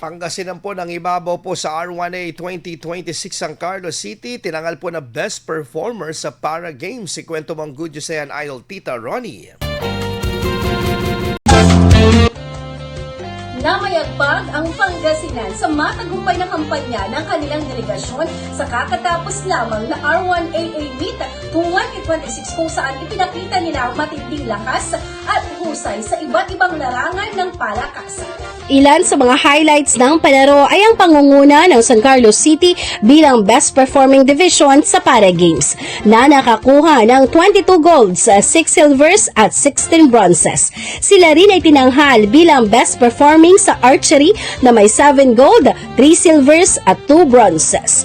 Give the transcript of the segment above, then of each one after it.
Pangasinan po ng ibabaw po sa R1A 2026 ang Carlos City. Tinangal po na best performer sa Para Games. Si kwento mong Good Yusayan Idol Tita Ronnie. Namayagpag ang Pangasinan sa matagumpay na kampanya ng kanilang delegasyon sa kakatapos lamang na R1AA Meet 2026 kung saan ipinakita nila ang matinding lakas at husay sa iba't ibang larangan ng palakasan. Ilan sa mga highlights ng palaro ay ang pangunguna ng San Carlos City bilang Best Performing Division sa Para Games na nakakuha ng 22 golds, 6 silvers at 16 bronzes. Sila rin ay tinanghal bilang Best Performing sa Archery na may 7 gold, 3 silvers at 2 bronzes.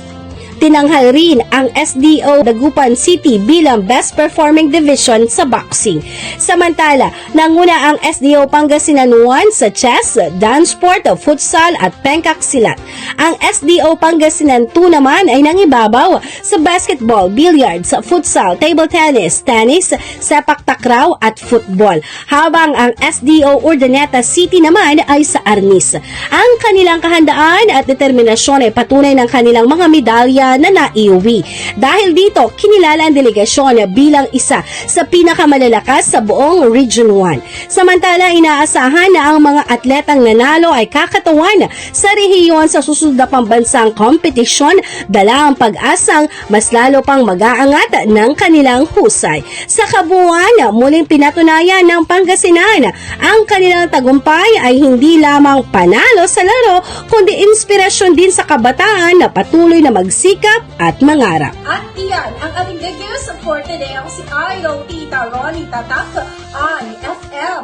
Tinanghal rin ang SDO Dagupan City bilang Best Performing Division sa boxing. Samantala, nanguna ang SDO Pangasinan 1 sa chess, dance sport, futsal at pengkak silat. Ang SDO Pangasinan 2 naman ay nangibabaw sa basketball, billiards, futsal, table tennis, tennis, sepak takraw at football. Habang ang SDO Urdaneta City naman ay sa arnis. Ang kanilang kahandaan at determinasyon ay patunay ng kanilang mga medalya na naiuwi. Dahil dito, kinilala ang delegasyon bilang isa sa pinakamalalakas sa buong Region 1. Samantala, inaasahan na ang mga atletang nanalo ay kakatawan sa rehiyon sa susunod na pambansang kompetisyon, dala ang pag-asang mas lalo pang mag-aangat ng kanilang husay. Sa kabuuan, muling pinatunayan ng Pangasinan ang kanilang tagumpay ay hindi lamang panalo sa laro, kundi inspirasyon din sa kabataan na patuloy na magsikap at mangarap. At iyan ang ating good news for today. Ako si Idol Tita Ronnie Tatak, IFM.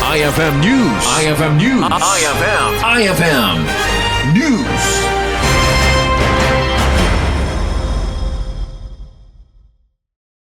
IFM News. IFM News. IFM.